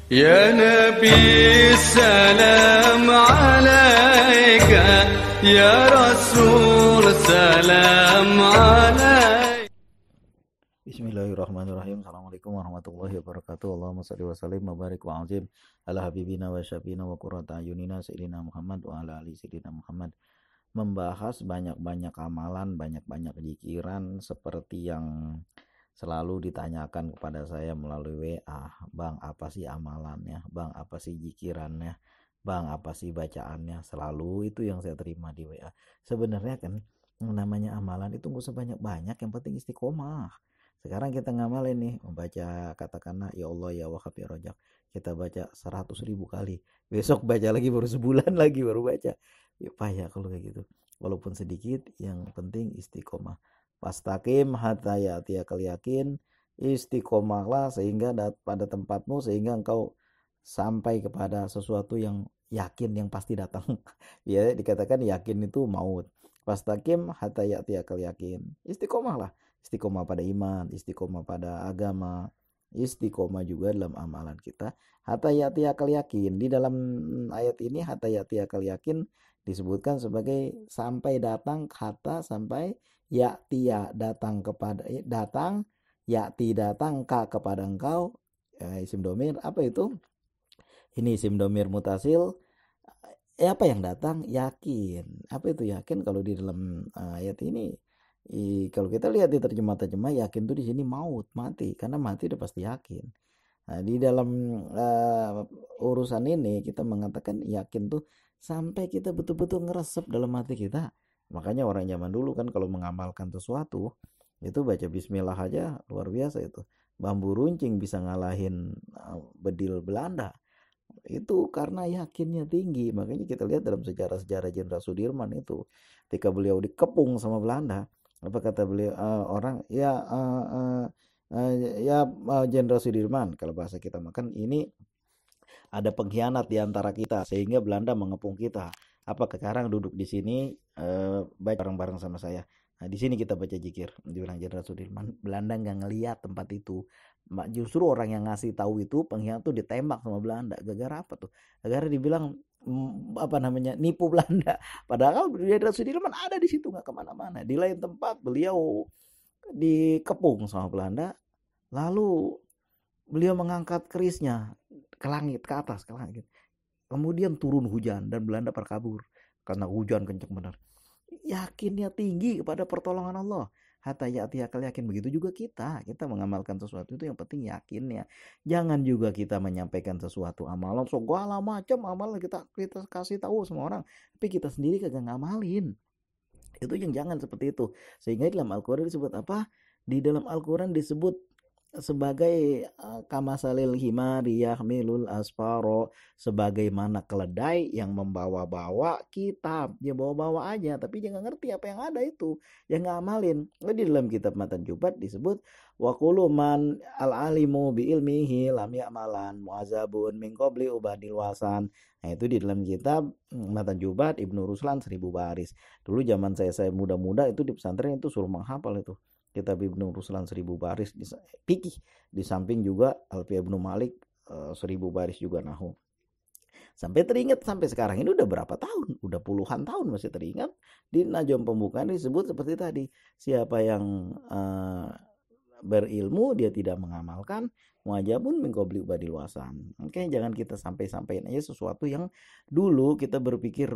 Ya Nabi salam alaika, ya Rasul salam alaika. Bismillahirrahmanirrahim. Assalamualaikum warahmatullahi wabarakatuh. Allahumma salli wa sallim wa barik wa azim ala habibina wa syafina wa qurrata ayunina sayyidina Muhammad wa ala ali sayyidina Muhammad. Membahas banyak-banyak amalan, banyak-banyak zikiran seperti yang selalu ditanyakan kepada saya melalui WA. Bang, apa sih amalannya? Bang, apa sih zikirannya? Bang, apa sih bacaannya? Selalu itu yang saya terima di WA. Sebenarnya kan yang namanya amalan itu nggak usah banyak-banyak, yang penting istiqomah. Sekarang kita ngamalin nih, membaca katakanlah ya Allah ya Wahhab ya Rojak. Kita baca 100.000 kali. Besok baca lagi baru sebulan lagi baru baca. Ya payah kalau kayak gitu. Walaupun sedikit, yang penting istiqomah. Fastaqim hatta ya'tiyakal yakin. Istiqomahlah sehingga pada tempatmu, sehingga engkau sampai kepada sesuatu yang yakin, yang pasti datang. Ya, dikatakan yakin itu maut. Fastaqim hatta ya'tiyakal yakin. Istiqomahlah. Istiqomah pada iman, istiqomah pada agama, istiqomah juga dalam amalan kita. Hatta ya'tiyakal yakin. Di dalam ayat ini hatta ya'tiyakal yakin disebutkan sebagai sampai datang, hatta sampai, ya'tiya datang kepada, datang, ya'ti datang, ka kepada engkau. Isim domir apa itu? Ini isim domir mutasil. Apa yang datang? Yakin. Apa itu yakin? Kalau di dalam ayat ini, kalau kita lihat di terjemah-terjemah, yakin tuh di sini maut, mati, karena mati udah pasti yakin. Nah, di dalam urusan ini kita mengatakan yakin tuh sampai kita betul-betul ngeresep dalam hati kita. Makanya orang zaman dulu kan kalau mengamalkan sesuatu itu baca bismillah aja luar biasa itu. Bambu runcing bisa ngalahin bedil Belanda. Itu karena yakinnya tinggi. Makanya kita lihat dalam sejarah-sejarah Jenderal Sudirman itu, ketika beliau dikepung sama Belanda, apa kata beliau, orang ya Jenderal Sudirman, kalau bahasa kita makan ini, ada pengkhianat di antara kita sehingga Belanda mengepung kita. Apa sekarang duduk di sini, baca bareng-bareng sama saya. Nah, di sini kita baca zikir. Dibilang Jenderal Sudirman, Belanda nggak ngelihat tempat itu. Justru orang yang ngasih tahu itu pengkhianat tuh ditembak sama Belanda. Gara-gara apa tuh? Gara-gara dibilang nipu Belanda. Padahal Jenderal Sudirman ada di situ, nggak kemana-mana. Di lain tempat beliau dikepung sama Belanda. Lalu beliau mengangkat kerisnya ke langit, ke atas, ke langit. Kemudian turun hujan dan Belanda terkabur karena hujan kencang benar. Yakinnya tinggi kepada pertolongan Allah. Hatta ya'tiyakal yakin. Begitu juga kita mengamalkan sesuatu itu yang penting yakinnya. Jangan juga kita menyampaikan sesuatu amalan segala macam amalan kita kasih tahu semua orang, tapi kita sendiri kagak ngamalin. Itu yang jangan seperti itu. Sehingga dalam Al-Qur'an disebut apa? Di dalam Al-Qur'an disebut sebagai kamasalil himari yahmilul asfaro, sebagaimana keledai yang membawa-bawa kitab. Dia bawa-bawa aja tapi dia nggak ngerti apa yang ada itu, dia nggak amalin. Di dalam kitab Matan Jubat disebut waqulu man al alimu bi ilmihi lam ya'malan muazabun min qabli ubadil wasan. Nah, itu di dalam kitab Matan Jubat Ibnu Ruslan 1000 baris. Dulu zaman saya muda-muda itu di pesantren itu suruh menghafal itu kitab Ibnu Ruslan 1000 baris fikih, di samping juga Alfiyah Ibnu Malik 1000 baris juga nahu. Sampai teringat sampai sekarang ini udah berapa tahun? Udah puluhan tahun masih teringat. Di najam pembukaan disebut seperti tadi, siapa yang berilmu dia tidak mengamalkan, muajabun min qabli ubadil wasan. Oke, jangan kita sampai-sampaiin aja sesuatu yang dulu kita berpikir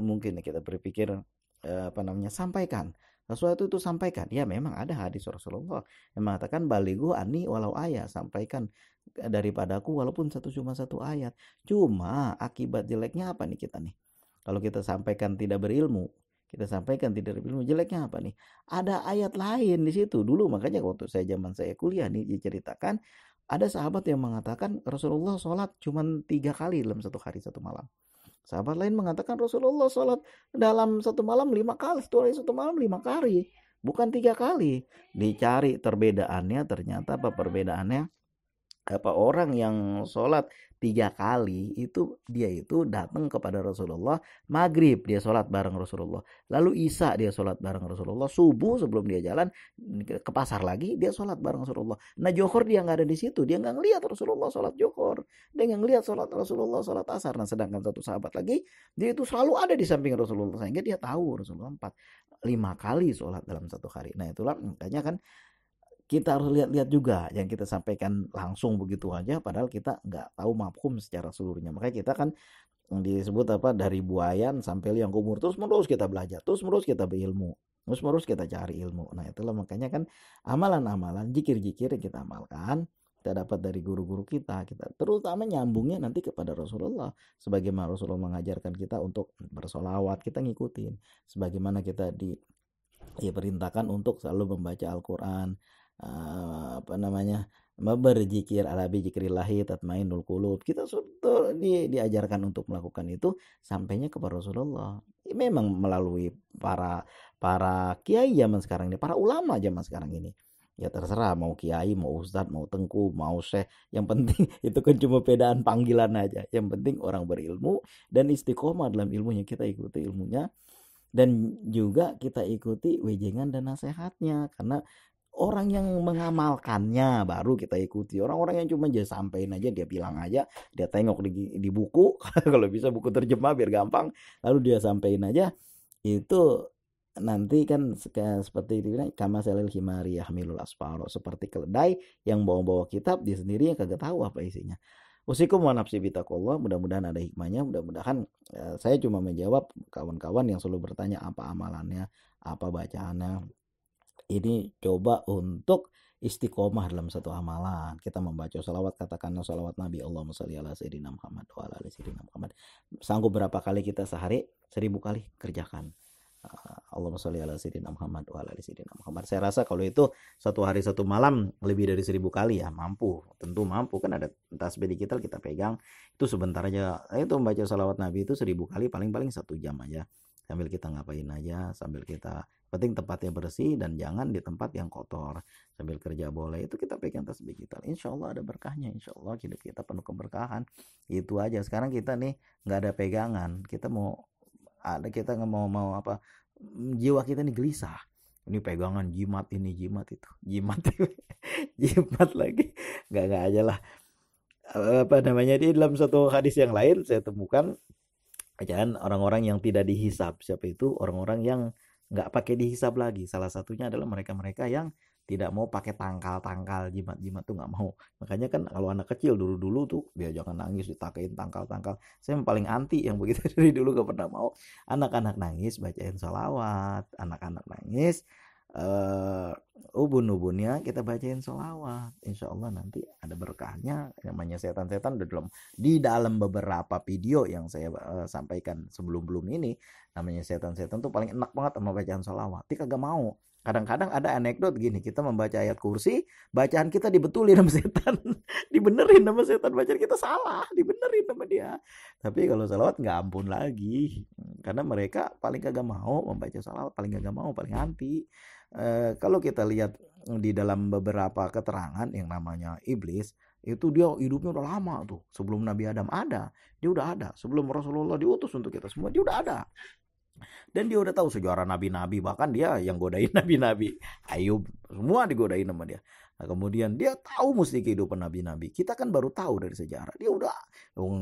sampaikan. Sesuatu itu sampaikan. Ya memang ada hadis Rasulullah yang mengatakan balighu anni walau ayat, sampaikan daripadaku walaupun cuma satu ayat. Cuma akibat jeleknya apa nih kita nih? Kalau kita sampaikan tidak berilmu, jeleknya apa nih? Ada ayat lain di situ. Dulu makanya waktu zaman saya kuliah nih diceritakan, ada sahabat yang mengatakan Rasulullah sholat cuma 3 kali dalam satu hari satu malam. Sahabat lain mengatakan Rasulullah sholat dalam satu malam 5 kali, satu malam 5 kali, bukan 3 kali. Dicari perbedaannya, ternyata apa perbedaannya? orang yang sholat 3 kali itu dia itu datang kepada Rasulullah maghrib dia sholat bareng Rasulullah, lalu isya dia sholat bareng Rasulullah, subuh sebelum dia jalan ke pasar lagi dia sholat bareng Rasulullah. Nah johor dia nggak ada di situ, dia nggak ngelihat Rasulullah sholat johor, dia nggak ngelihat sholat Rasulullah sholat asar. Nah sedangkan satu sahabat lagi dia itu selalu ada di samping Rasulullah sehingga dia tahu Rasulullah 5 kali sholat dalam satu hari. Nah itulah makanya kan kita harus lihat-lihat juga yang kita sampaikan langsung begitu aja padahal kita nggak tahu mafhum secara seluruhnya. Makanya kita kan disebut apa, dari buayan sampai liang kumur, terus menerus kita belajar, terus menerus kita berilmu, terus menerus kita cari ilmu. Nah itulah makanya kan amalan-amalan jikir-jikir yang kita amalkan kita dapat dari guru-guru kita terutama nyambungnya nanti kepada Rasulullah, sebagaimana Rasulullah mengajarkan kita untuk bersolawat kita ngikutin, sebagaimana kita diperintahkan untuk selalu membaca Al-Quran, berzikir ala bi zikrillahi tatmainnul qulub. Kita sudah diajarkan untuk melakukan itu sampainya kepada Rasulullah. Memang melalui para kiai zaman sekarang ini, para ulama zaman sekarang ini. Ya terserah mau kiai, mau ustadz, mau tengku, mau syekh. Yang penting itu kan cuma pedaan panggilan aja. Yang penting orang berilmu dan istiqomah dalam ilmunya, kita ikuti ilmunya dan juga kita ikuti wejengan dan nasihatnya, karena orang yang mengamalkannya baru kita ikuti. Orang-orang yang cuma dia sampein aja, dia bilang aja, dia tengok di buku kalau bisa buku terjemah biar gampang, lalu dia sampein aja, itu nanti kan seperti itu, kama salil himari yahmilul asfaro, seperti keledai yang bawa-bawa kitab dia sendiri yang kagak tahu apa isinya. Usikum wa nafsi bitaqullah, mudah-mudahan ada hikmahnya, mudah-mudahan saya cuma menjawab kawan-kawan yang selalu bertanya apa amalannya, apa bacaannya. Ini coba untuk istiqomah dalam satu amalan. Kita membaca salawat, katakanlah salawat Nabi, Allahumma sholli ala sayyidina Muhammad wa ala ali sayyidina Muhammad. Sanggup berapa kali kita sehari? 1000 kali kerjakan. Allahumma sholli ala sayyidina Muhammad wa ala ali sayyidina Muhammad. Saya rasa kalau itu satu hari satu malam lebih dari 1000 kali ya mampu. Tentu mampu, kan ada tasbih digital kita pegang. Itu sebentar aja. Itu membaca salawat Nabi itu 1000 kali paling-paling 1 jam aja. Sambil kita ngapain aja, sambil kita, penting tempatnya bersih dan jangan di tempat yang kotor. Sambil kerja boleh, itu kita pegang tasbih kita, insya Allah ada berkahnya, insya Allah hidup kita penuh keberkahan. Itu aja. Sekarang kita nih nggak ada pegangan, kita nggak mau apa, jiwa kita nih gelisah, ini pegangan jimat ini jimat itu jimat jimat lagi, nggak aja lah. Di dalam satu hadis yang lain saya temukan ajaran orang-orang yang tidak dihisab. Siapa itu? Orang-orang yang nggak pakai dihisab lagi. Salah satunya adalah mereka-mereka yang tidak mau pakai tangkal-tangkal, jimat-jimat tuh nggak mau. Makanya kan kalau anak kecil dulu-dulu tuh dia jangan nangis ditakein tangkal-tangkal. Saya paling anti yang begitu, dari dulu gak pernah mau. Anak-anak nangis bacain sholawat, anak-anak nangis ubun-ubunnya kita bacain sholawat, insya Allah nanti ada berkahnya. Namanya setan-setan di dalam beberapa video yang saya sampaikan sebelum ini, namanya setan-setan tuh paling enak banget sama bacaan sholawat, dia kagak mau. Kadang-kadang ada anekdot gini, kita membaca ayat kursi, bacaan kita dibetulin sama setan dibenerin sama setan, bacaan kita salah dibenerin sama dia. Tapi kalau sholawat nggak ampun lagi, karena mereka paling kagak mau membaca sholawat, paling kagak mau, paling anti. Kalau kita lihat di dalam beberapa keterangan yang namanya iblis, itu dia hidupnya udah lama tuh, sebelum Nabi Adam ada, dia udah ada, sebelum Rasulullah diutus untuk kita semua, dia udah ada. Dan dia udah tahu sejarah nabi-nabi, bahkan dia yang godain nabi-nabi. Ayub, semua digodain sama dia. Nah, kemudian dia tahu mesti kehidupan nabi-nabi. Kita kan baru tahu dari sejarah. Dia udah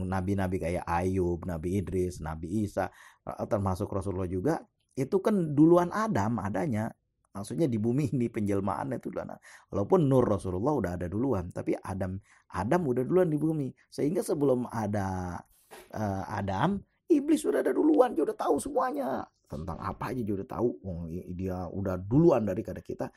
nabi-nabi kayak Ayub, Nabi Idris, Nabi Isa, termasuk Rasulullah juga. Itu kan duluan Adam adanya. Maksudnya di bumi ini penjelmaannya itu duluan. Walaupun Nur Rasulullah udah ada duluan, tapi Adam udah duluan di bumi. Sehingga sebelum ada Adam, iblis sudah ada duluan, dia udah tahu semuanya. Tentang apa aja dia udah tahu. Dia udah duluan daripada kita.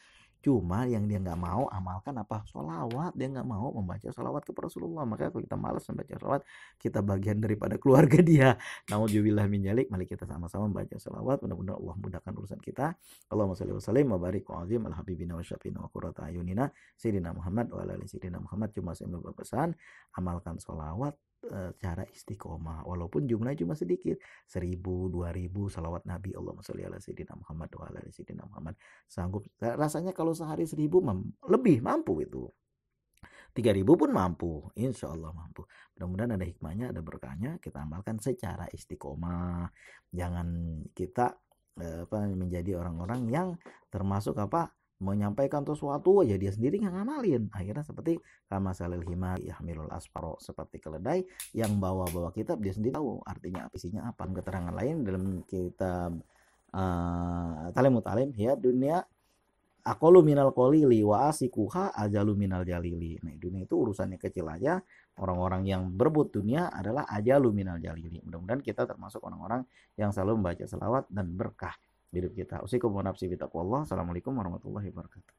Cuma yang dia nggak mau amalkan apa? Sholawat. Dia nggak mau membaca sholawat kepada Rasulullah. Makanya kalau kita malas membaca sholawat, kita bagian daripada keluarga dia. Naudzubillah min dzalik. Mari kita sama-sama membaca sholawat. Mudah-mudahan Allah mudahkan urusan kita. Allahumma sholli wa sallim wa barik wa azim al habibina wa syafina wa qurrata ayunina sayyidina Muhammad wa ala ali sayyidina Muhammad. Cuma saya mau berpesan, amalkan sholawat cara istiqomah, walaupun jumlahnya cuma sedikit, 1000, 2000 salawat Nabi, Allahumma sholli ala sayyidina Muhammad wa ala ali sayyidina Muhammad. Sanggup rasanya kalau sehari 1000 lebih mampu itu. 3.000 pun mampu, insya Allah mampu. Mudah-mudahan ada hikmahnya, ada berkahnya, kita amalkan secara istiqomah. Jangan kita menjadi orang-orang yang termasuk menyampaikan sesuatu aja dia sendiri nggak ngamalin. Akhirnya seperti kamasalil himar yahmilul asfaro, seperti keledai yang bawa-bawa kitab dia sendiri tahu artinya isinya apa. Keterangan lain dalam kitab Talimut Talim ya dunia aqalu minal qalili wa asikuha ajalu minal jalili. Nah, dunia itu urusannya kecil aja. Orang-orang yang berebut dunia adalah ajalu minal jalili. Mudah-mudahan kita termasuk orang-orang yang selalu membaca selawat dan berkah hidup kita. Usikum wa nafsi bitaqwallah. Assalamualaikum warahmatullahi wabarakatuh.